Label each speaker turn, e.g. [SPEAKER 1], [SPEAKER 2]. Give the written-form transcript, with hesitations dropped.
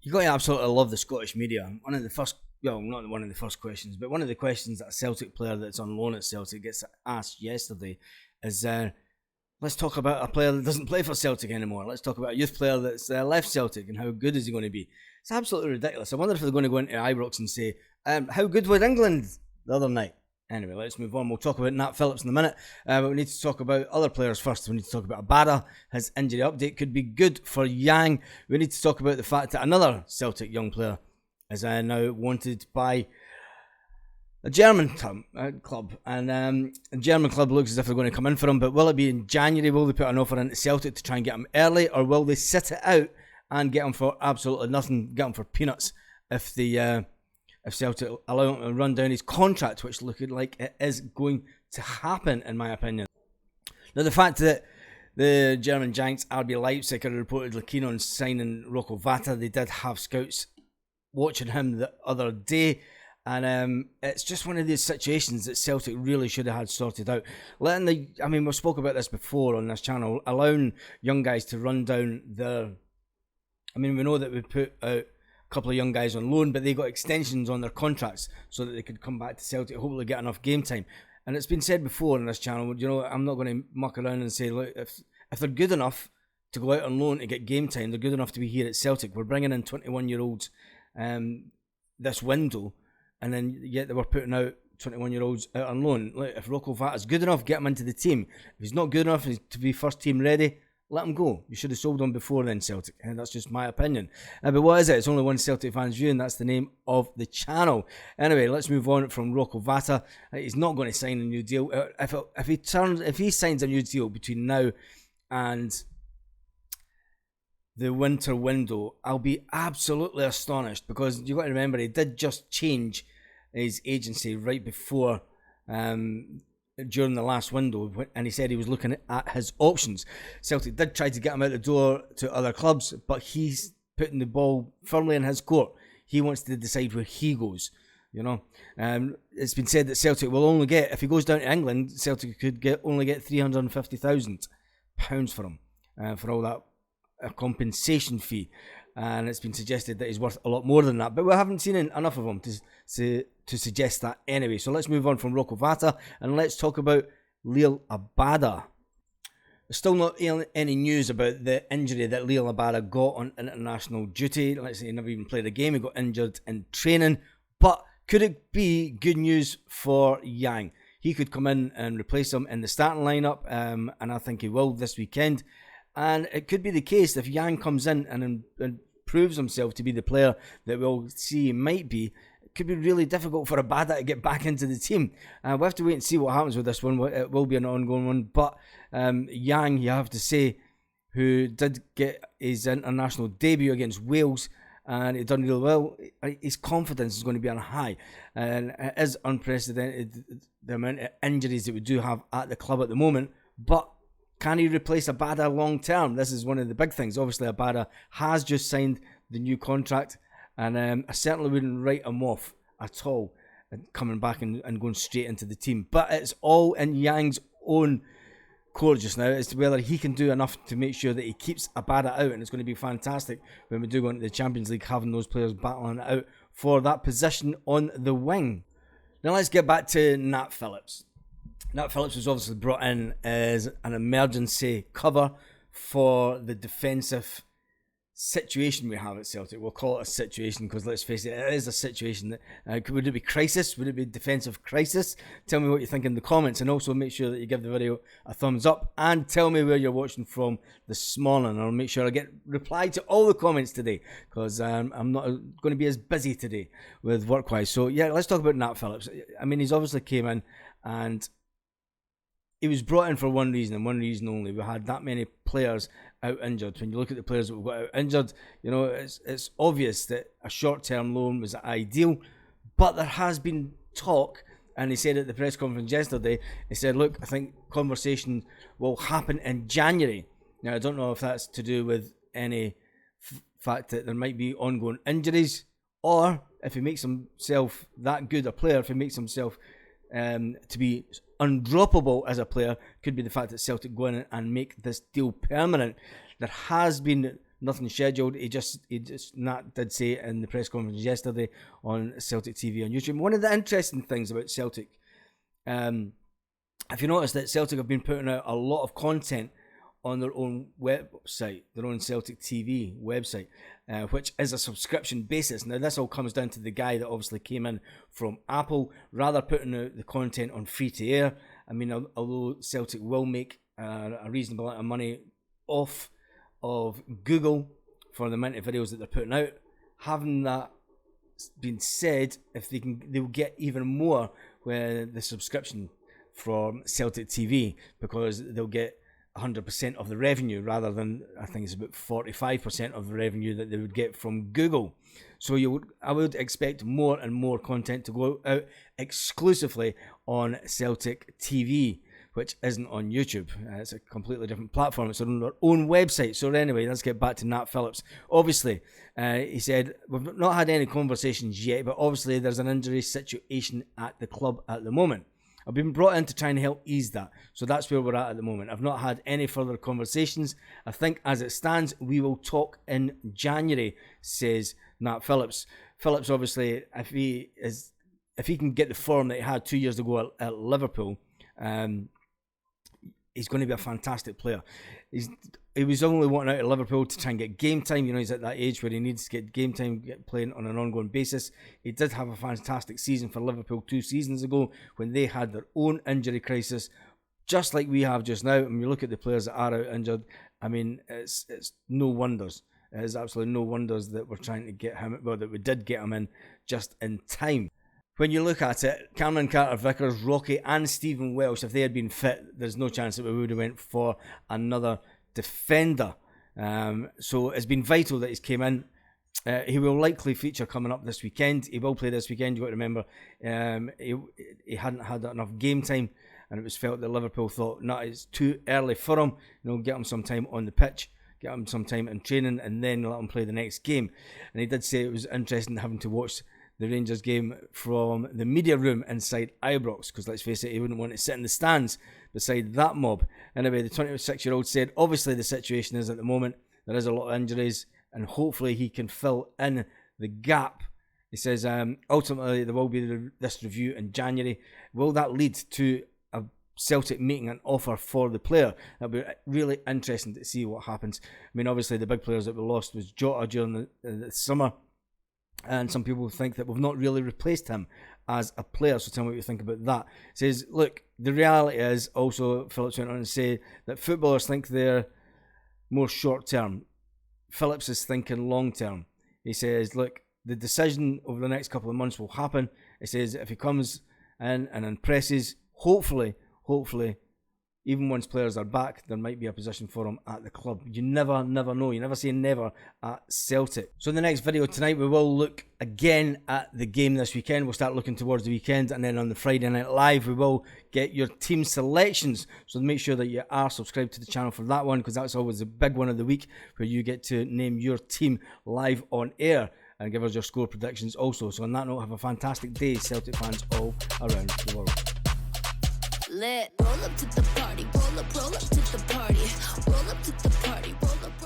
[SPEAKER 1] You got to absolutely love the Scottish media. One of the first, well, not one of the first questions, but one of the questions that a Celtic player that's on loan at Celtic gets asked yesterday is, let's talk about a player that doesn't play for Celtic anymore. Let's talk about a youth player that's left Celtic and how good is he going to be. It's absolutely ridiculous. I wonder if they're going to go into Ibrox and say, how good was England the other night? Anyway, let's move on. We'll talk about Nat Phillips in a minute, but we need to talk about other players first. We need to talk about Abada. His injury update could be good for Yang. We need to talk about the fact that another Celtic young player is now wanted by a German club, and a German club looks as if they're going to come in for him, but will it be in January? Will they put an offer into Celtic to try and get him early, or will they sit it out and get him for absolutely nothing, get him for peanuts if Celtic allow him to run down his contract, which looking like it is going to happen, in my opinion. Now, the fact that the German Giants, RB Leipzig, are reportedly keen on signing Rocco Vata. They did have scouts watching him the other day, and it's just one of these situations that Celtic really should have had sorted out. We spoke about this before on this channel, allowing young guys to run down their... we know that we put out couple of young guys on loan, but they got extensions on their contracts so that they could come back to Celtic, hopefully get enough game time. And it's been said before on this channel, I'm not going to muck around and say, look, if they're good enough to go out on loan to get game time, they're good enough to be here at Celtic. We're bringing in 21-year-olds this window, and then yet they were putting out 21-year-olds out on loan. Look, if Rocco Vata is good enough, get him into the team. If he's not good enough to be first team ready, let him go. You should have sold him before then, Celtic. And that's just my opinion. But what is it? It's only one Celtic fan's view, and that's the name of the channel. Anyway, let's move on from Rocco Vata. He's not going to sign a new deal. If he signs a new deal between now and the winter window, I'll be absolutely astonished, because you've got to remember he did just change his agency right before during the last window, and he said he was looking at his options. Celtic did try to get him out the door to other clubs, but he's putting the ball firmly in his court. He wants to decide where he goes. It's been said that Celtic will only get, if he goes down to England, Celtic could only get £350,000 for him, for all that compensation fee. And it's been suggested that he's worth a lot more than that, but we haven't seen enough of him to suggest that anyway. So let's move on from Rocco Vata and let's talk about Liel Abada. There's still not any news about the injury that Liel Abada got on international duty. Let's say he never even played a game. He got injured in training, but could it be good news for Yang? He could come in and replace him in the starting lineup, and I think he will this weekend. And it could be the case if Yang comes in and proves himself to be the player that we'll see he might be. It could be really difficult for Abada to get back into the team. We'll have to wait and see what happens with this one. It will be an ongoing one. But Yang, you have to say, who did get his international debut against Wales, and he done really well. His confidence is going to be on a high. And it is unprecedented, the amount of injuries that we do have at the club at the moment. But can he replace Abada long term? This is one of the big things. Obviously, Abada has just signed the new contract, and I certainly wouldn't write him off at all, coming back and going straight into the team. But it's all in Yang's own court just now as to whether he can do enough to make sure that he keeps Abada out, and it's going to be fantastic when we do go into the Champions League, having those players battling it out for that position on the wing. Now let's get back to Nat Phillips. Nat Phillips was obviously brought in as an emergency cover for the defensive situation we have at Celtic. We'll call it a situation because, let's face it, it is a situation. That would it be crisis? Would it be defensive crisis? Tell me what you think in the comments, and also make sure that you give the video a thumbs up and tell me where you're watching from this morning. I'll make sure I get reply to all the comments today, because I'm not going to be as busy today with work-wise. So yeah, let's talk about Nat Phillips. He's obviously came in and he was brought in for one reason and one reason only. We had that many players out injured. When you look at the players that we've got out injured, it's obvious that a short-term loan was ideal. But there has been talk, and he said at the press conference yesterday, he said, look, I think conversation will happen in January. Now, I don't know if that's to do with any fact that there might be ongoing injuries, or if he makes himself that good a player, if he makes himself to be undroppable as a player, could be the fact that Celtic go in and make this deal permanent. There has been nothing scheduled. He just Nat did say it in the press conference yesterday on Celtic TV on YouTube. One of the interesting things about Celtic, if you notice that Celtic have been putting out a lot of content on their own website, their own Celtic TV website, which is a subscription basis. Now, this all comes down to the guy that obviously came in from Apple, rather putting out the content on free-to-air. I mean, although Celtic will make a reasonable amount of money off of Google for the amount of videos that they're putting out, having that been said, if they'll get even more with the subscription from Celtic TV, because they'll get 100% of the revenue rather than, I think it's about 45% of the revenue that they would get from Google. So I would expect more and more content to go out exclusively on Celtic TV, which isn't on YouTube. It's a completely different platform. It's on their own website. So anyway, let's get back to Nat Phillips. Obviously, he said, we've not had any conversations yet, but obviously there's an injury situation at the club at the moment. I've been brought in to try and help ease that. So that's where we're at the moment. I've not had any further conversations. I think as it stands, we will talk in January, says Nat Phillips. Phillips, obviously, if he can get the form that he had 2 years ago at Liverpool, he's going to be a fantastic player. He was only wanting out of Liverpool to try and get game time. You know, he's at that age where he needs to get game time, get playing on an ongoing basis. He did have a fantastic season for Liverpool 2 seasons ago when they had their own injury crisis, just like we have just now. And you look at the players that are out injured, I mean, it's no wonders. It is absolutely no wonders that we're trying to get him, well, that we did get him in just in time. When you look at it, Cameron Carter-Vickers, Rocky and Stephen Welsh, if they had been fit, there's no chance that we would have went for another defender. So it's been vital that he's came in. He will likely feature coming up this weekend. He will play this weekend. You've got to remember, he hadn't had enough game time, and it was felt that Liverpool thought, no, it's too early for him. You know, get him some time on the pitch, get him some time in training, and then let him play the next game. And he did say it was interesting having to watch the Rangers game from the media room inside Ibrox, because let's face it, he wouldn't want to sit in the stands beside that mob. Anyway, the 26-year-old said, obviously the situation is at the moment, there is a lot of injuries, and hopefully he can fill in the gap. He says, ultimately there will be this review in January. Will that lead to a Celtic making an offer for the player? That'll be really interesting to see what happens. I mean, obviously the big players that we lost was Jota during the summer, and some people think that we've not really replaced him as a player. So tell me what you think about that. He says, look, the reality is also, Phillips went on to say that footballers think they're more short-term. Phillips is thinking long-term. He says, look, the decision over the next couple of months will happen. He says, if he comes in and impresses, hopefully, even once players are back, there might be a position for him at the club. You never know. You never say never at Celtic. So in the next video tonight, we will look again at the game this weekend. We'll start looking towards the weekend, and then on the Friday Night Live, we will get your team selections. So make sure that you are subscribed to the channel for that one, because that's always the big one of the week, where you get to name your team live on air and give us your score predictions also. So on that note, have a fantastic day, Celtic fans all around the world.
[SPEAKER 2] Lit. Roll up to the party, roll up to the party, roll up to the party, roll up.